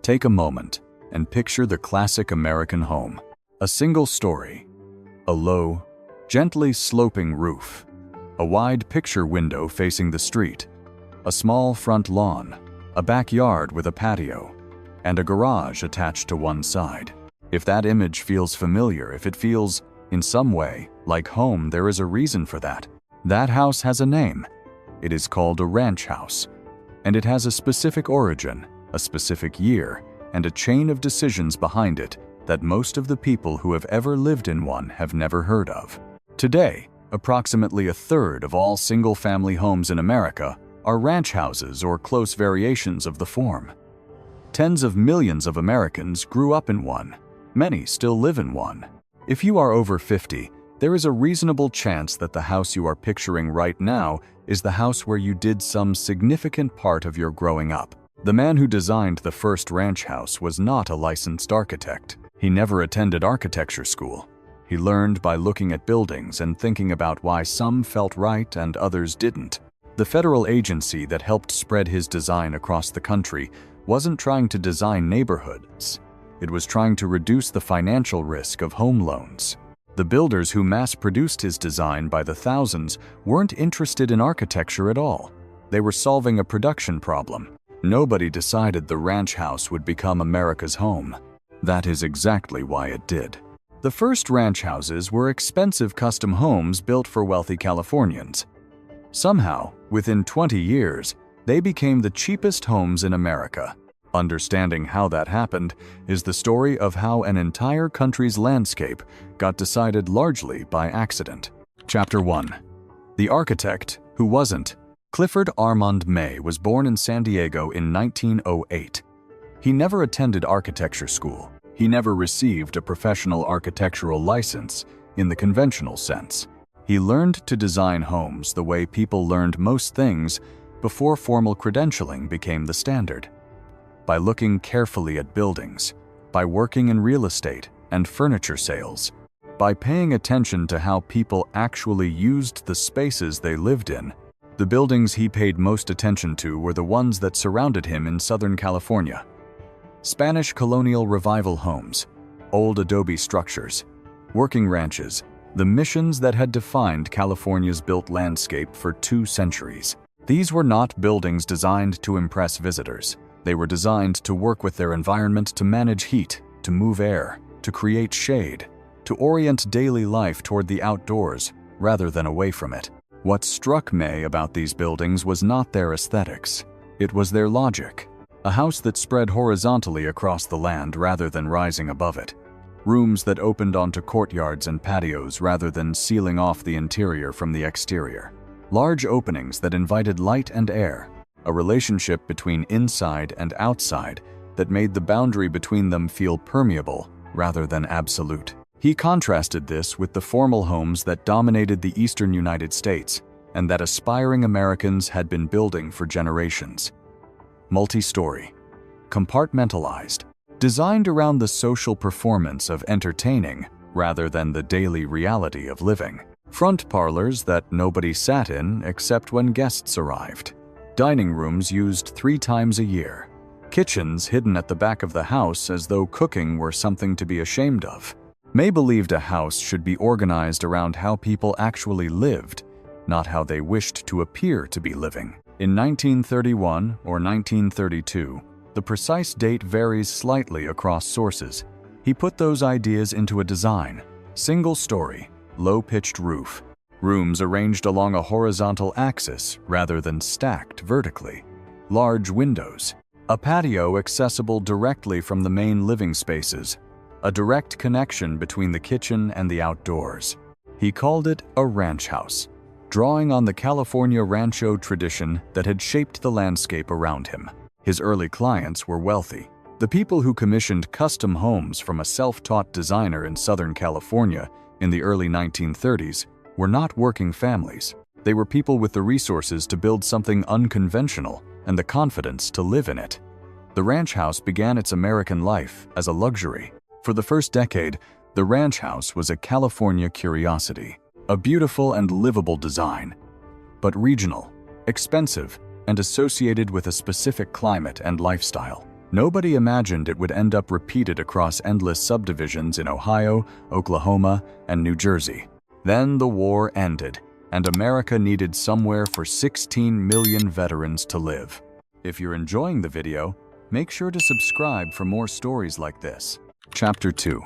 Take a moment and picture the classic American home. A single story, a low, gently sloping roof, a wide picture window facing the street, a small front lawn, a backyard with a patio, and a garage attached to one side. If that image feels familiar, if it feels, in some way, like home, there is a reason for that. That house has a name. It is called a ranch house, and it has a specific origin, a specific year, and a chain of decisions behind it that most of the people who have ever lived in one have never heard of. Today, approximately a third of all single-family homes in America are ranch houses or close variations of the form. Tens of millions of Americans grew up in one. Many still live in one. If you are over 50, there is a reasonable chance that the house you are picturing right now is the house where you did some significant part of your growing up. The man who designed the first ranch house was not a licensed architect. He never attended architecture school. He learned by looking at buildings and thinking about why some felt right and others didn't. The federal agency that helped spread his design across the country wasn't trying to design neighborhoods. It was trying to reduce the financial risk of home loans. The builders who mass-produced his design by the thousands weren't interested in architecture at all. They were solving a production problem. Nobody decided the ranch house would become America's home. That is exactly why it did. The first ranch houses were expensive custom homes built for wealthy Californians. Somehow, within 20 years, they became the cheapest homes in America. Understanding how that happened is the story of how an entire country's landscape got decided largely by accident. Chapter 1. The architect who wasn't. Clifford Armand May was born in San Diego in 1908. He never attended architecture school. He never received a professional architectural license in the conventional sense. He learned to design homes the way people learned most things before formal credentialing became the standard. By looking carefully at buildings, by working in real estate and furniture sales, by paying attention to how people actually used the spaces they lived in. The buildings he paid most attention to were the ones that surrounded him in Southern California. Spanish colonial revival homes, old adobe structures, working ranches, the missions that had defined California's built landscape for 2 centuries. These were not buildings designed to impress visitors. They were designed to work with their environment, to manage heat, to move air, to create shade, to orient daily life toward the outdoors rather than away from it. What struck May about these buildings was not their aesthetics. It was their logic. A house that spread horizontally across the land rather than rising above it. Rooms that opened onto courtyards and patios rather than sealing off the interior from the exterior. Large openings that invited light and air. A relationship between inside and outside that made the boundary between them feel permeable rather than absolute. He contrasted this with the formal homes that dominated the eastern United States and that aspiring Americans had been building for generations. Multi-story, compartmentalized, designed around the social performance of entertaining rather than the daily reality of living. Front parlors that nobody sat in except when guests arrived. Dining rooms used 3 times a year. Kitchens hidden at the back of the house as though cooking were something to be ashamed of. May believed a house should be organized around how people actually lived, not how they wished to appear to be living. In 1931 or 1932, the precise date varies slightly across sources. He put those ideas into a design. Single-story, low-pitched roof. Rooms arranged along a horizontal axis rather than stacked vertically. Large windows. A patio accessible directly from the main living spaces. A direct connection between the kitchen and the outdoors. He called it a ranch house, drawing on the California rancho tradition that had shaped the landscape around him. His early clients were wealthy. The people who commissioned custom homes from a self-taught designer in Southern California in the early 1930s were not working families. They were people with the resources to build something unconventional and the confidence to live in it. The ranch house began its American life as a luxury. For the first decade, the ranch house was a California curiosity, a beautiful and livable design, but regional, expensive, and associated with a specific climate and lifestyle. Nobody imagined it would end up repeated across endless subdivisions in Ohio, Oklahoma, and New Jersey. Then the war ended, and America needed somewhere for 16 million veterans to live. If you're enjoying the video, make sure to subscribe for more stories like this. Chapter 2.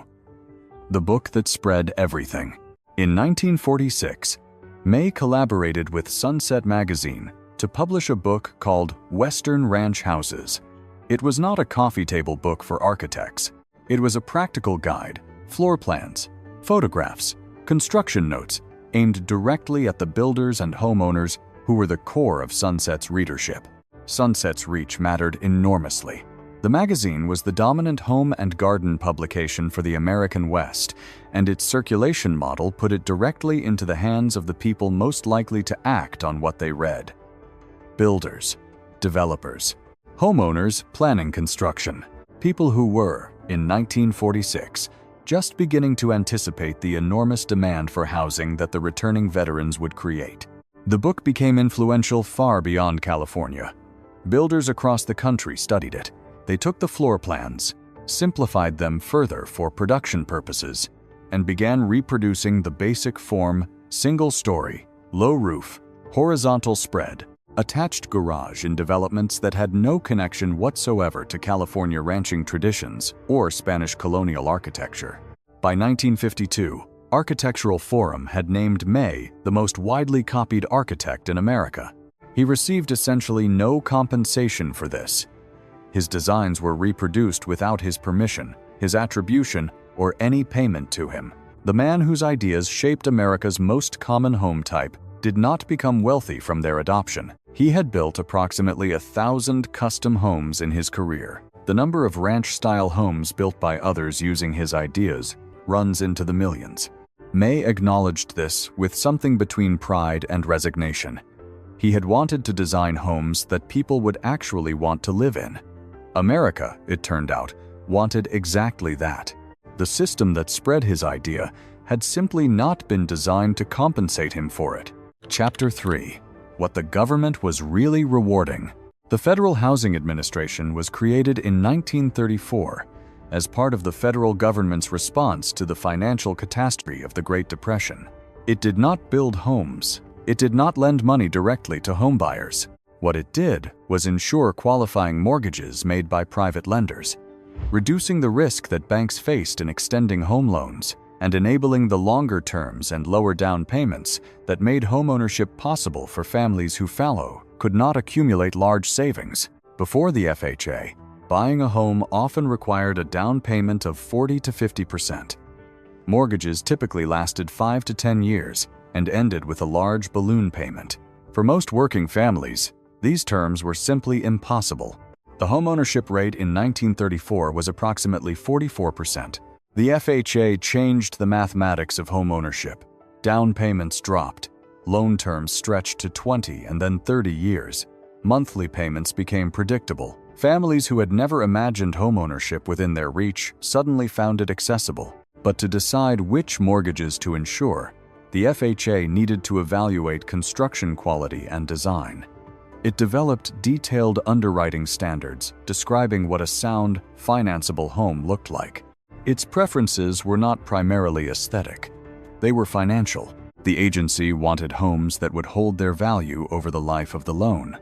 The Book That Spread Everything. In 1946, May collaborated with Sunset Magazine to publish a book called Western Ranch Houses. It was not a coffee table book for architects. It was a practical guide, floor plans, photographs, construction notes aimed directly at the builders and homeowners who were the core of Sunset's readership. Sunset's reach mattered enormously. The magazine was the dominant home and garden publication for the American West, and its circulation model put it directly into the hands of the people most likely to act on what they read. Builders, developers, homeowners planning construction, people who were, in 1946, just beginning to anticipate the enormous demand for housing that the returning veterans would create. The book became influential far beyond California. Builders across the country studied it. They took the floor plans, simplified them further for production purposes, and began reproducing the basic form, single-story, low roof, horizontal spread, attached garage in developments that had no connection whatsoever to California ranching traditions or Spanish colonial architecture. By 1952, Architectural Forum had named May the most widely copied architect in America. He received essentially no compensation for this. His designs were reproduced without his permission, his attribution, or any payment to him. The man whose ideas shaped America's most common home type did not become wealthy from their adoption. He had built approximately 1,000 custom homes in his career. The number of ranch-style homes built by others using his ideas runs into the millions. May acknowledged this with something between pride and resignation. He had wanted to design homes that people would actually want to live in. America, it turned out, wanted exactly that. The system that spread his idea had simply not been designed to compensate him for it. Chapter 3. What the government was really rewarding. The Federal Housing Administration was created in 1934 as part of the federal government's response to the financial catastrophe of the Great Depression. It did not build homes. It did not lend money directly to homebuyers. What it did was ensure qualifying mortgages made by private lenders, reducing the risk that banks faced in extending home loans, and enabling the longer terms and lower down payments that made homeownership possible for families who could not accumulate large savings. Before the FHA, buying a home often required a down payment of 40 to 50%. Mortgages typically lasted 5 to 10 years and ended with a large balloon payment. For most working families, these terms were simply impossible. The homeownership rate in 1934 was approximately 44%. The FHA changed the mathematics of homeownership. Down payments dropped. Loan terms stretched to 20 and then 30 years. Monthly payments became predictable. Families who had never imagined homeownership within their reach suddenly found it accessible. But to decide which mortgages to insure, the FHA needed to evaluate construction quality and design. It developed detailed underwriting standards describing what a sound, financeable home looked like. Its preferences were not primarily aesthetic. They were financial. The agency wanted homes that would hold their value over the life of the loan.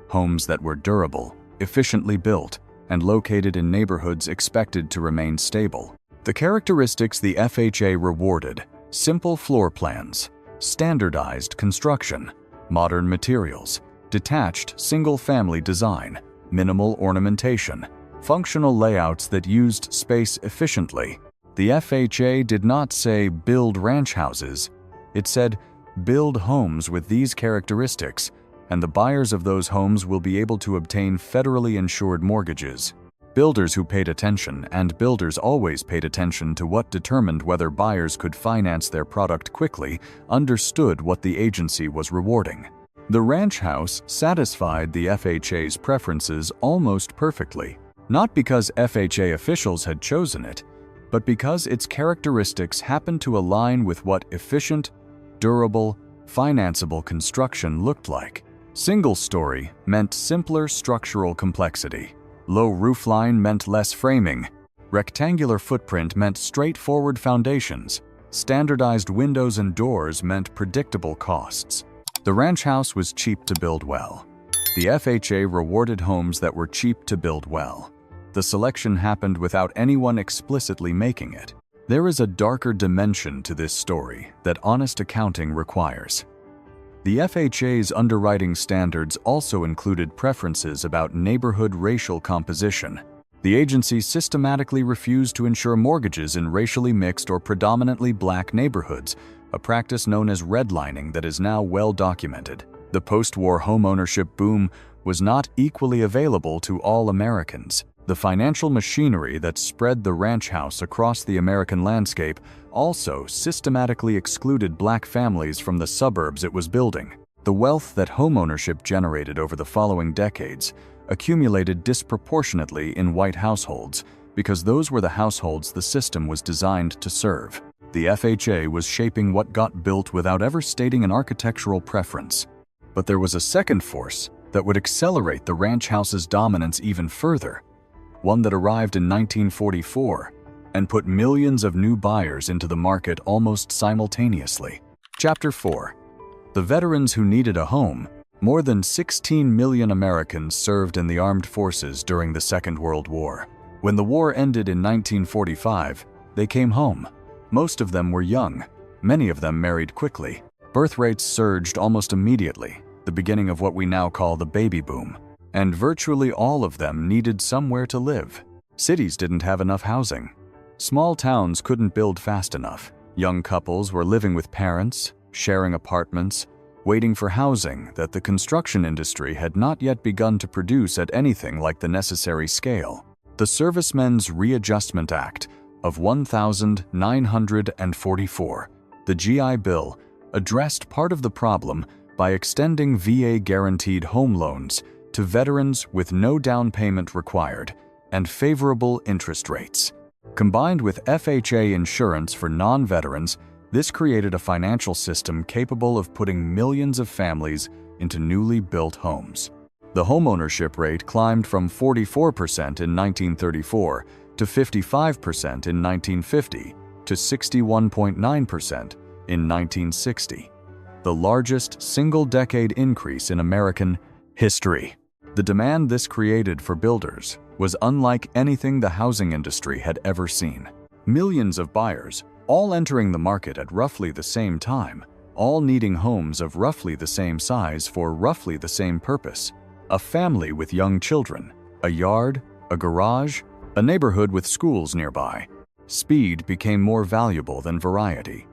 Homes that were durable, efficiently built, and located in neighborhoods expected to remain stable. The characteristics the FHA rewarded: simple floor plans, standardized construction, modern materials, detached single-family design, minimal ornamentation, functional layouts that used space efficiently. The FHA did not say build ranch houses. It said build homes with these characteristics, and the buyers of those homes will be able to obtain federally insured mortgages. Builders who paid attention, and builders always paid attention to what determined whether buyers could finance their product quickly, understood what the agency was rewarding. The ranch house satisfied the FHA's preferences almost perfectly, not because FHA officials had chosen it, but because its characteristics happened to align with what efficient, durable, financeable construction looked like. Single-story meant simpler structural complexity. Low roofline meant less framing. Rectangular footprint meant straightforward foundations. Standardized windows and doors meant predictable costs. The ranch house was cheap to build well. The FHA rewarded homes that were cheap to build well. The selection happened without anyone explicitly making it. There is a darker dimension to this story that honest accounting requires. The FHA's underwriting standards also included preferences about neighborhood racial composition. The agency systematically refused to insure mortgages in racially mixed or predominantly black neighborhoods, a practice known as redlining that is now well documented. The post-war homeownership boom was not equally available to all Americans. The financial machinery that spread the ranch house across the American landscape also systematically excluded black families from the suburbs it was building. The wealth that homeownership generated over the following decades accumulated disproportionately in white households because those were the households the system was designed to serve. The FHA was shaping what got built without ever stating an architectural preference. But there was a second force that would accelerate the ranch house's dominance even further, one that arrived in 1944 and put millions of new buyers into the market almost simultaneously. Chapter 4. The veterans who needed a home. More than 16 million Americans served in the armed forces during the Second World War. When the war ended in 1945, they came home. Most of them were young. Many of them married quickly. Birth rates surged almost immediately, the beginning of what we now call the baby boom. And virtually all of them needed somewhere to live. Cities didn't have enough housing. Small towns couldn't build fast enough. Young couples were living with parents, sharing apartments, waiting for housing that the construction industry had not yet begun to produce at anything like the necessary scale. The Servicemen's Readjustment Act of 1944, the GI Bill, addressed part of the problem by extending VA-guaranteed home loans to veterans with no down payment required and favorable interest rates. Combined with FHA insurance for non-veterans, this created a financial system capable of putting millions of families into newly built homes. The homeownership rate climbed from 44% in 1934 to 55% in 1950 to 61.9% in 1960, the largest single-decade increase in American history. The demand this created for builders was unlike anything the housing industry had ever seen. Millions of buyers, all entering the market at roughly the same time, all needing homes of roughly the same size for roughly the same purpose. A family with young children, a yard, a garage, a neighborhood with schools nearby. Speed became more valuable than variety.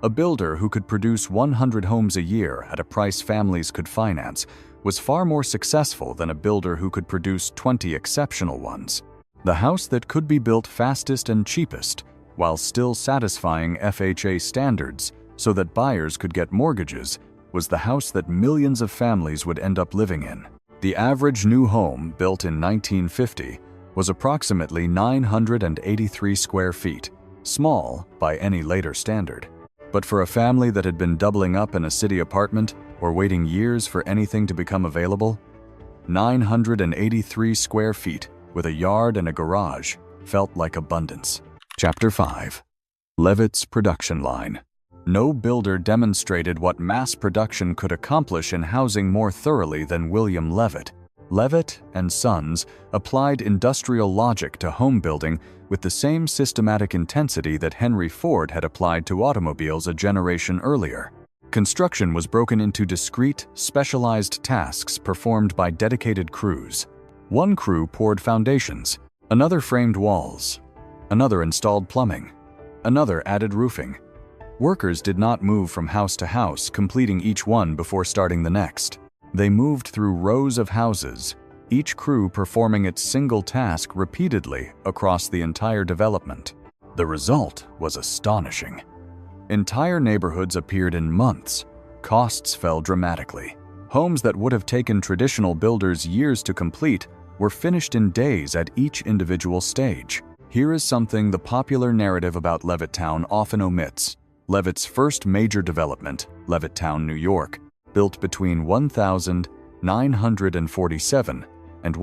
A builder who could produce 100 homes a year at a price families could finance was far more successful than a builder who could produce 20 exceptional ones. The house that could be built fastest and cheapest, while still satisfying FHA standards so that buyers could get mortgages, was the house that millions of families would end up living in. The average new home built in 1950 was approximately 983 square feet, small by any later standard. But for a family that had been doubling up in a city apartment or waiting years for anything to become available, 983 square feet with a yard and a garage felt like abundance. Chapter 5. Levitt's Production Line. No builder demonstrated what mass production could accomplish in housing more thoroughly than William Levitt. Levitt and Sons applied industrial logic to home building with the same systematic intensity that Henry Ford had applied to automobiles a generation earlier. Construction was broken into discrete, specialized tasks performed by dedicated crews. One crew poured foundations, another framed walls, another installed plumbing, another added roofing. Workers did not move from house to house, completing each one before starting the next. They moved through rows of houses, each crew performing its single task repeatedly across the entire development. The result was astonishing. Entire neighborhoods appeared in months. Costs fell dramatically. Homes that would have taken traditional builders years to complete were finished in days at each individual stage. Here is something the popular narrative about Levittown often omits. Levitt's first major development, Levittown, New York, built between 1947 and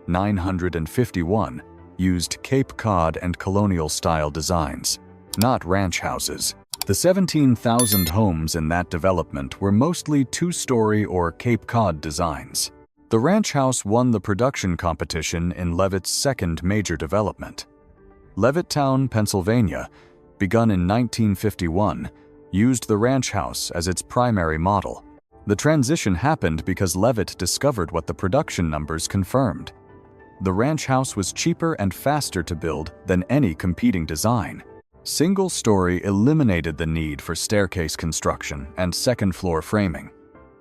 951, used Cape Cod and colonial-style designs, not ranch houses. The 17,000 homes in that development were mostly two-story or Cape Cod designs. The ranch house won the production competition in Levitt's second major development. Levittown, Pennsylvania, begun in 1951, used the ranch house as its primary model. The transition happened because Levitt discovered what the production numbers confirmed. The ranch house was cheaper and faster to build than any competing design. Single-story eliminated the need for staircase construction and second-floor framing.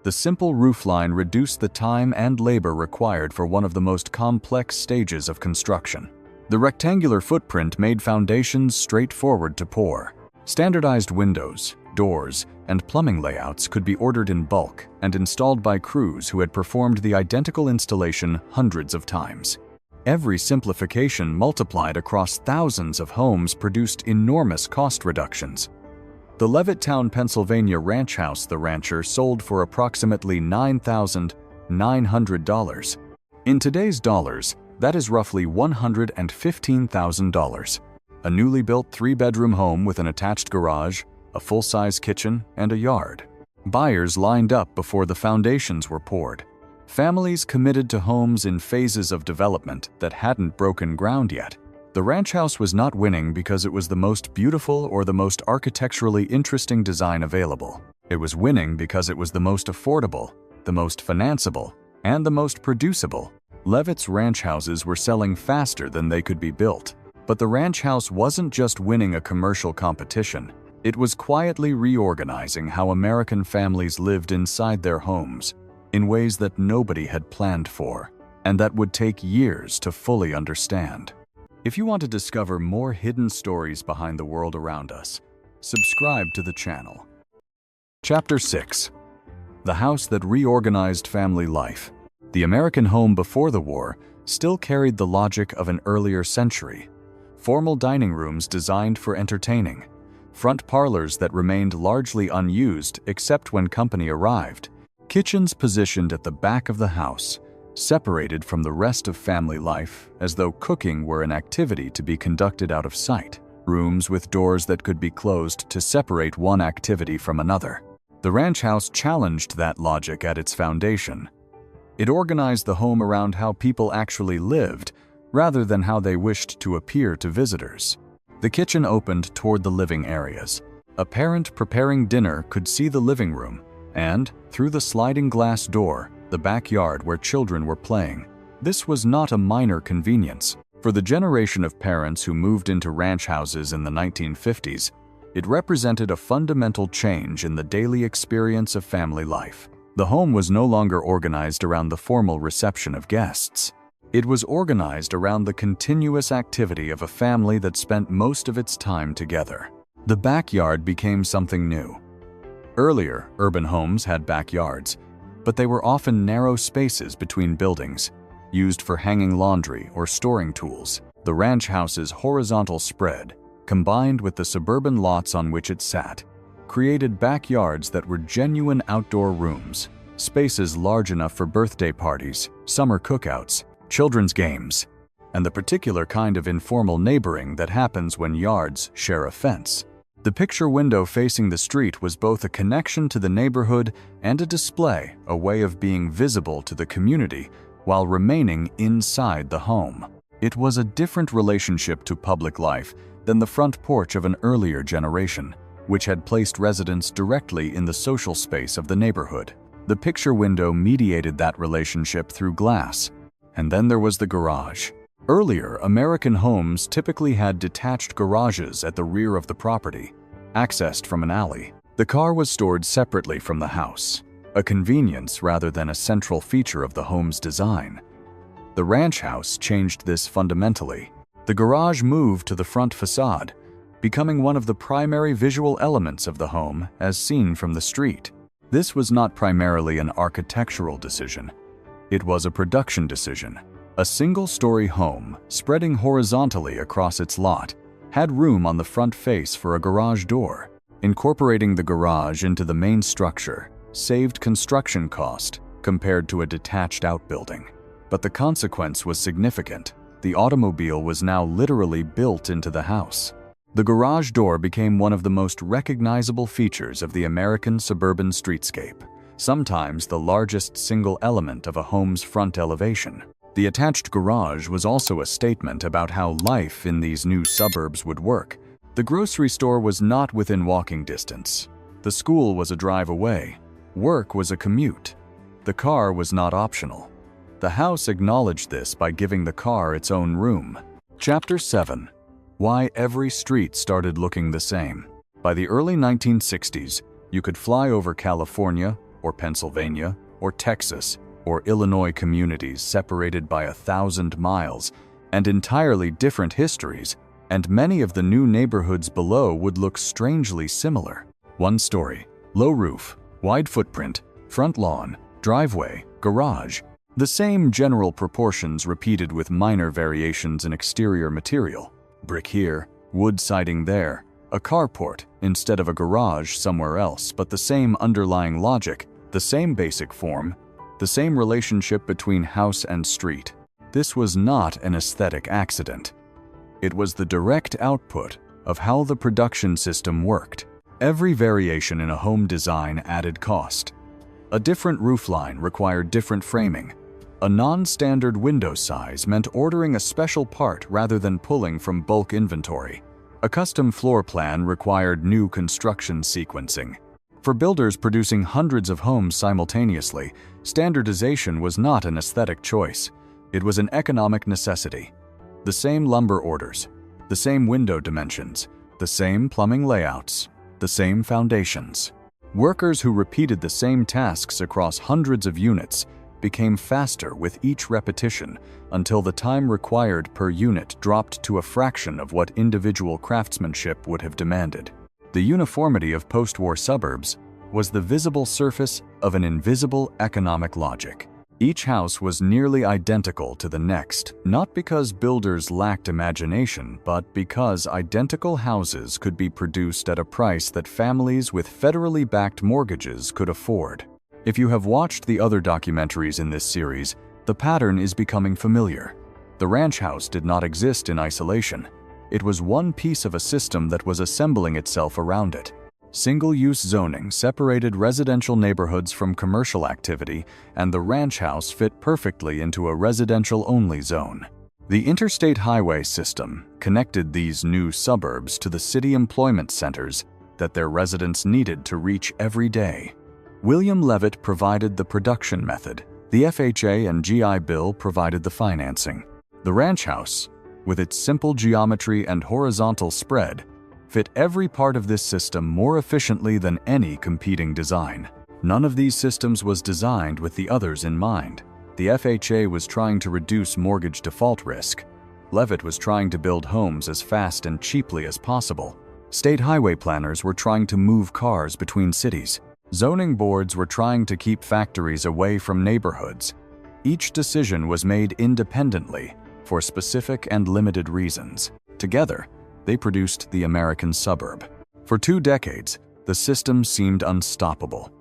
The simple roofline reduced the time and labor required for one of the most complex stages of construction. The rectangular footprint made foundations straightforward to pour. Standardized windows, doors, and plumbing layouts could be ordered in bulk and installed by crews who had performed the identical installation hundreds of times. Every simplification multiplied across thousands of homes produced enormous cost reductions. The Levittown, Pennsylvania ranch house the rancher sold for approximately $9,900. In today's dollars, that is roughly $115,000. A newly built three-bedroom home with an attached garage, a full-size kitchen, and a yard. Buyers lined up before the foundations were poured. Families committed to homes in phases of development that hadn't broken ground yet. The ranch house was not winning because it was the most beautiful or the most architecturally interesting design available. It was winning because it was the most affordable, the most financeable, and the most producible. Levitt's ranch houses were selling faster than they could be built. But the ranch house wasn't just winning a commercial competition. It was quietly reorganizing how American families lived inside their homes in ways that nobody had planned for, and that would take years to fully understand. If you want to discover more hidden stories behind the world around us, subscribe to the channel. Chapter 6. The House That Reorganized Family Life. The American home before the war still carried the logic of an earlier century. Formal dining rooms designed for entertaining, front parlors that remained largely unused except when company arrived, kitchens positioned at the back of the house, separated from the rest of family life as though cooking were an activity to be conducted out of sight, rooms with doors that could be closed to separate one activity from another. The ranch house challenged that logic at its foundation. It organized the home around how people actually lived, rather than how they wished to appear to visitors. The kitchen opened toward the living areas. A parent preparing dinner could see the living room, and, through the sliding glass door, the backyard where children were playing. This was not a minor convenience. For the generation of parents who moved into ranch houses in the 1950s, it represented a fundamental change in the daily experience of family life. The home was no longer organized around the formal reception of guests. It was organized around the continuous activity of a family that spent most of its time together. The backyard became something new. Earlier, urban homes had backyards, but they were often narrow spaces between buildings, used for hanging laundry or storing tools. The ranch house's horizontal spread, combined with the suburban lots on which it sat, created backyards that were genuine outdoor rooms, spaces large enough for birthday parties, summer cookouts, children's games, and the particular kind of informal neighboring that happens when yards share a fence. The picture window facing the street was both a connection to the neighborhood and a display, a way of being visible to the community while remaining inside the home. It was a different relationship to public life than the front porch of an earlier generation, which had placed residents directly in the social space of the neighborhood. The picture window mediated that relationship through glass. And then there was the garage. Earlier, American homes typically had detached garages at the rear of the property, accessed from an alley. The car was stored separately from the house, a convenience rather than a central feature of the home's design. The ranch house changed this fundamentally. The garage moved to the front facade, becoming one of the primary visual elements of the home as seen from the street. This was not primarily an architectural decision. It was a production decision. A single-story home, spreading horizontally across its lot, had room on the front face for a garage door. Incorporating the garage into the main structure saved construction cost compared to a detached outbuilding. But the consequence was significant. The automobile was now literally built into the house. The garage door became one of the most recognizable features of the American suburban streetscape, sometimes the largest single element of a home's front elevation. The attached garage was also a statement about how life in these new suburbs would work. The grocery store was not within walking distance. The school was a drive away. Work was a commute. The car was not optional. The house acknowledged this by giving the car its own room. Chapter 7. Why every street started looking the same. By the early 1960s, you could fly over California, or Pennsylvania, or Texas, or Illinois communities separated by 1,000 miles, and entirely different histories, and many of the new neighborhoods below would look strangely similar. One story, low roof, wide footprint, front lawn, driveway, garage. The same general proportions repeated with minor variations in exterior material. Brick here, wood siding there, a carport instead of a garage somewhere else, but the same underlying logic, the same basic form, the same relationship between house and street. This was not an aesthetic accident. It was the direct output of how the production system worked. Every variation in a home design added cost. A different roofline required different framing. A non-standard window size meant ordering a special part rather than pulling from bulk inventory. A custom floor plan required new construction sequencing. For builders producing hundreds of homes simultaneously, standardization was not an aesthetic choice. It was an economic necessity. The same lumber orders, the same window dimensions, the same plumbing layouts, the same foundations. Workers who repeated the same tasks across hundreds of units became faster with each repetition until the time required per unit dropped to a fraction of what individual craftsmanship would have demanded. The uniformity of post-war suburbs was the visible surface of an invisible economic logic. Each house was nearly identical to the next, not because builders lacked imagination, but because identical houses could be produced at a price that families with federally backed mortgages could afford. If you have watched the other documentaries in this series, the pattern is becoming familiar. The ranch house did not exist in isolation. It was one piece of a system that was assembling itself around it. Single-use zoning separated residential neighborhoods from commercial activity, and the ranch house fit perfectly into a residential-only zone. The interstate highway system connected these new suburbs to the city employment centers that their residents needed to reach every day. William Levitt provided the production method. The FHA and GI Bill provided the financing. The ranch house, with its simple geometry and horizontal spread, fit every part of this system more efficiently than any competing design. None of these systems was designed with the others in mind. The FHA was trying to reduce mortgage default risk. Levitt was trying to build homes as fast and cheaply as possible. State highway planners were trying to move cars between cities. Zoning boards were trying to keep factories away from neighborhoods. Each decision was made independently for specific and limited reasons. Together, they produced the American suburb. For 2 decades, the system seemed unstoppable.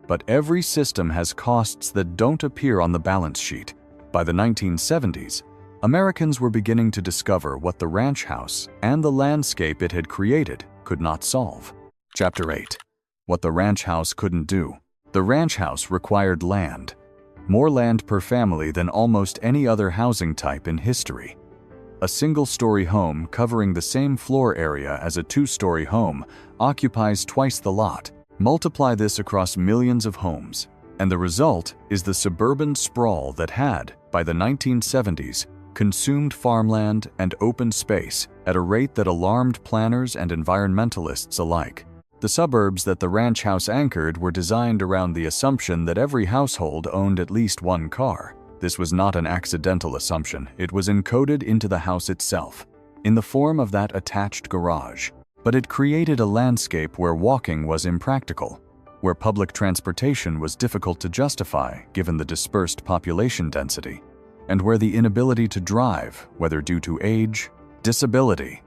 But every system has costs that don't appear on the balance sheet. By the 1970s, Americans were beginning to discover what the ranch house and the landscape it had created could not solve. Chapter 8. What the ranch house couldn't do. The ranch house required land. More land per family than almost any other housing type in history. A single-story home covering the same floor area as a 2-story home occupies twice the lot. Multiply this across millions of homes, and the result is the suburban sprawl that had, by the 1970s, consumed farmland and open space at a rate that alarmed planners and environmentalists alike. The suburbs that the ranch house anchored were designed around the assumption that every household owned at least one car. This was not an accidental assumption. It was encoded into the house itself, in the form of that attached garage. But it created a landscape where walking was impractical, where public transportation was difficult to justify given the dispersed population density, and where the inability to drive, whether due to age, disability,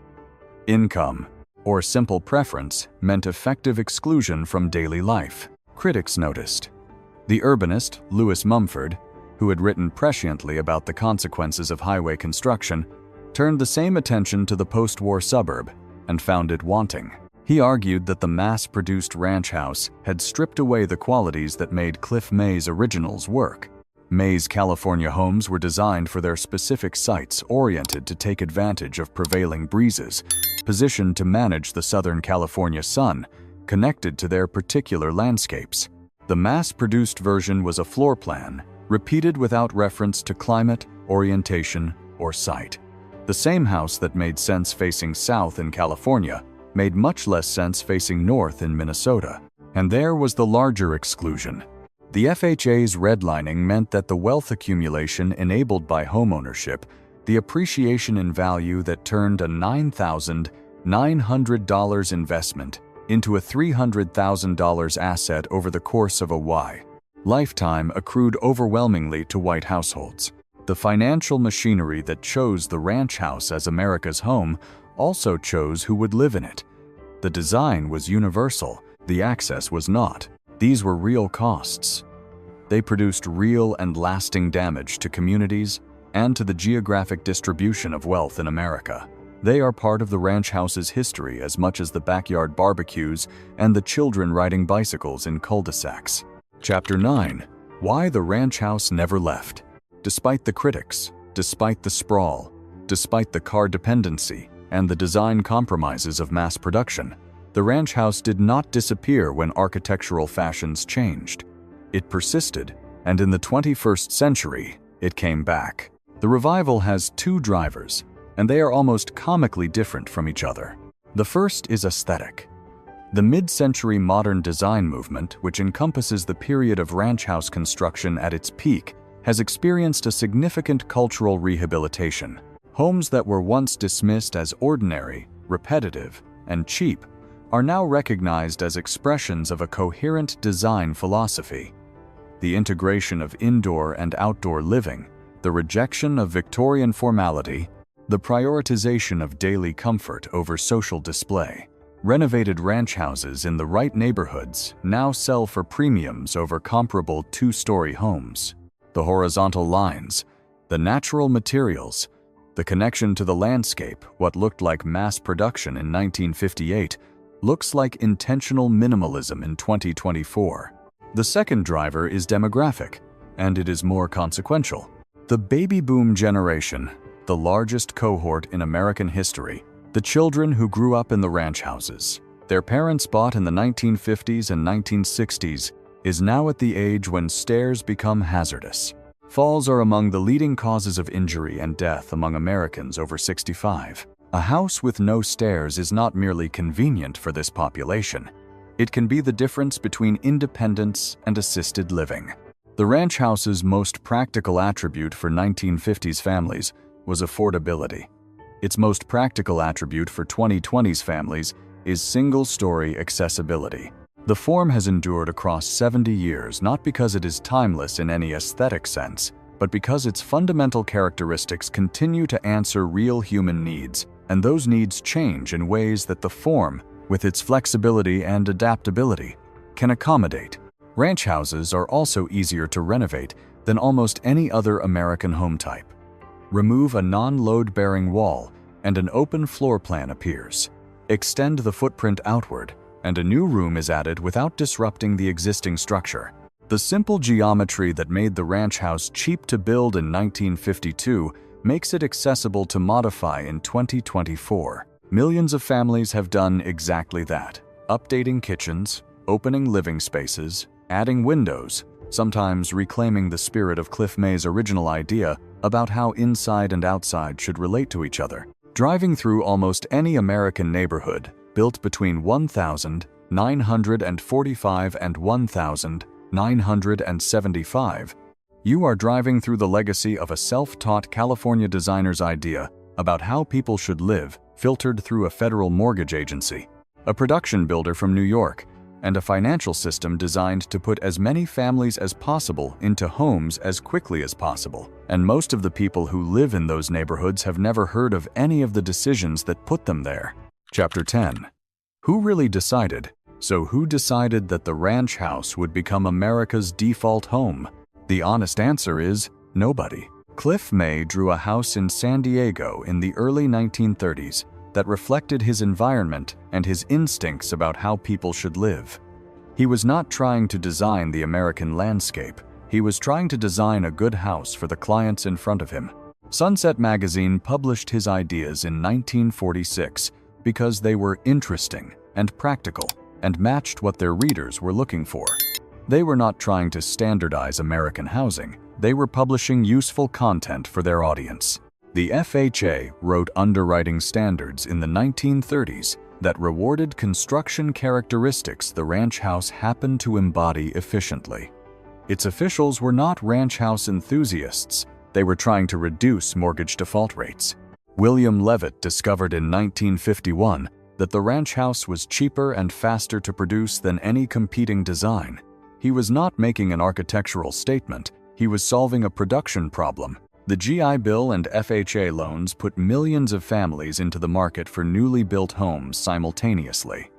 income, or simple preference, meant effective exclusion from daily life. Critics noticed. The urbanist, Lewis Mumford, who had written presciently about the consequences of highway construction, turned the same attention to the post-war suburb and found it wanting. He argued that the mass-produced ranch house had stripped away the qualities that made Cliff May's originals work. May's California homes were designed for their specific sites, oriented to take advantage of prevailing breezes, positioned to manage the Southern California sun, connected to their particular landscapes. The mass-produced version was a floor plan, repeated without reference to climate, orientation, or site. The same house that made sense facing south in California made much less sense facing north in Minnesota. And there was the larger exclusion. The FHA's redlining meant that the wealth accumulation enabled by homeownership, the appreciation in value that turned a $9,900 investment into a $300,000 asset over the course of a lifetime, accrued overwhelmingly to white households. The financial machinery that chose the ranch house as America's home also chose who would live in it. The design was universal, the access was not. These were real costs. They produced real and lasting damage to communities and to the geographic distribution of wealth in America. They are part of the ranch house's history as much as the backyard barbecues and the children riding bicycles in cul-de-sacs. Chapter 9. Why the ranch house never left. Despite the critics, despite the sprawl, despite the car dependency, and the design compromises of mass production, the ranch house did not disappear when architectural fashions changed. It persisted, and in the 21st century, it came back. The revival has two drivers, and they are almost comically different from each other. The first is aesthetic. The mid-century modern design movement, which encompasses the period of ranch house construction at its peak, has experienced a significant cultural rehabilitation. Homes that were once dismissed as ordinary, repetitive, and cheap are now recognized as expressions of a coherent design philosophy. The integration of indoor and outdoor living, the rejection of Victorian formality, the prioritization of daily comfort over social display. Renovated ranch houses in the right neighborhoods now sell for premiums over comparable two-story homes. The horizontal lines, the natural materials, the connection to the landscape, what looked like mass production in 1958, looks like intentional minimalism in 2024. The second driver is demographic, and it is more consequential. The baby boom generation, the largest cohort in American history, the children who grew up in the ranch houses, their parents bought in the 1950s and 1960s, is now at the age when stairs become hazardous. Falls are among the leading causes of injury and death among Americans over 65. A house with no stairs is not merely convenient for this population. It can be the difference between independence and assisted living. The ranch house's most practical attribute for 1950s families was affordability. Its most practical attribute for 2020s families is single-story accessibility. The form has endured across 70 years not because it is timeless in any aesthetic sense, but because its fundamental characteristics continue to answer real human needs, and those needs change in ways that the form, with its flexibility and adaptability, can accommodate. Ranch houses are also easier to renovate than almost any other American home type. Remove a non-load-bearing wall, and an open floor plan appears. Extend the footprint outward, and a new room is added without disrupting the existing structure. The simple geometry that made the ranch house cheap to build in 1952 makes it accessible to modify in 2024. Millions of families have done exactly that, updating kitchens, opening living spaces, adding windows, sometimes reclaiming the spirit of Cliff May's original idea about how inside and outside should relate to each other. Driving through almost any American neighborhood built between 1945 and 1975, you are driving through the legacy of a self-taught California designer's idea about how people should live, filtered through a federal mortgage agency, a production builder from New York, and a financial system designed to put as many families as possible into homes as quickly as possible. And most of the people who live in those neighborhoods have never heard of any of the decisions that put them there. Chapter 10. Who really decided? So who decided that the ranch house would become America's default home? The honest answer is nobody. Cliff May drew a house in San Diego in the early 1930s that reflected his environment and his instincts about how people should live. He was not trying to design the American landscape. He was trying to design a good house for the clients in front of him. Sunset Magazine published his ideas in 1946 because they were interesting and practical and matched what their readers were looking for. They were not trying to standardize American housing. They were publishing useful content for their audience. The FHA wrote underwriting standards in the 1930s that rewarded construction characteristics the ranch house happened to embody efficiently. Its officials were not ranch house enthusiasts. They were trying to reduce mortgage default rates. William Levitt discovered in 1951 that the ranch house was cheaper and faster to produce than any competing design. He was not making an architectural statement. He was solving a production problem. The GI Bill and FHA loans put millions of families into the market for newly built homes simultaneously.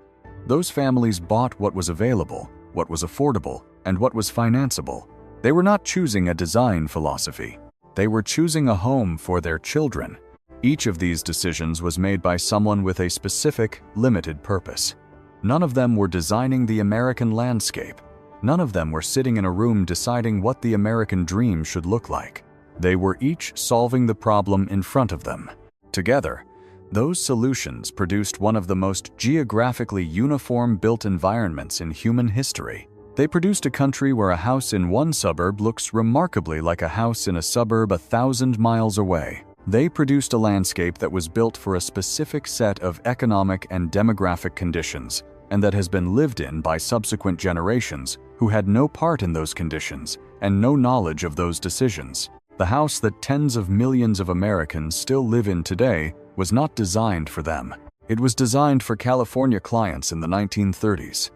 Those families bought what was available, what was affordable, and what was financeable. They were not choosing a design philosophy. They were choosing a home for their children. Each of these decisions was made by someone with a specific, limited purpose. None of them were designing the American landscape. None of them were sitting in a room deciding what the American dream should look like. They were each solving the problem in front of them. Together, those solutions produced one of the most geographically uniform built environments in human history. They produced a country where a house in one suburb looks remarkably like a house in a suburb 1,000 miles away. They produced a landscape that was built for a specific set of economic and demographic conditions, and that has been lived in by subsequent generations who had no part in those conditions and no knowledge of those decisions. The house that tens of millions of Americans still live in today was not designed for them. It was designed for California clients in the 1930s.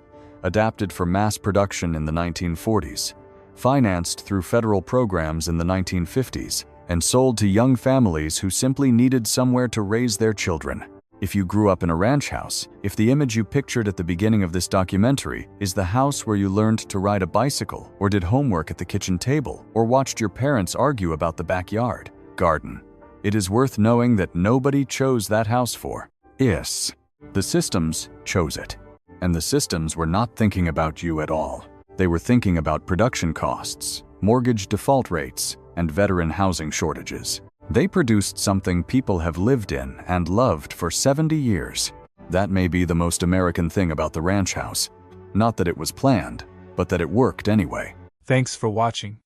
Adapted for mass production in the 1940s, financed through federal programs in the 1950s, and sold to young families who simply needed somewhere to raise their children. If you grew up in a ranch house, if the image you pictured at the beginning of this documentary is the house where you learned to ride a bicycle, or did homework at the kitchen table, or watched your parents argue about the backyard garden, it is worth knowing that nobody chose that house for us. The systems chose it. And the systems were not thinking about you at all. They were thinking about production costs, mortgage default rates, and veteran housing shortages. They produced something people have lived in and loved for 70 years. That may be the most American thing about the ranch house. Not that it was planned, but that it worked anyway. Thanks for watching.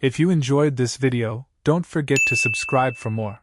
If you enjoyed this video, don't forget to subscribe for more.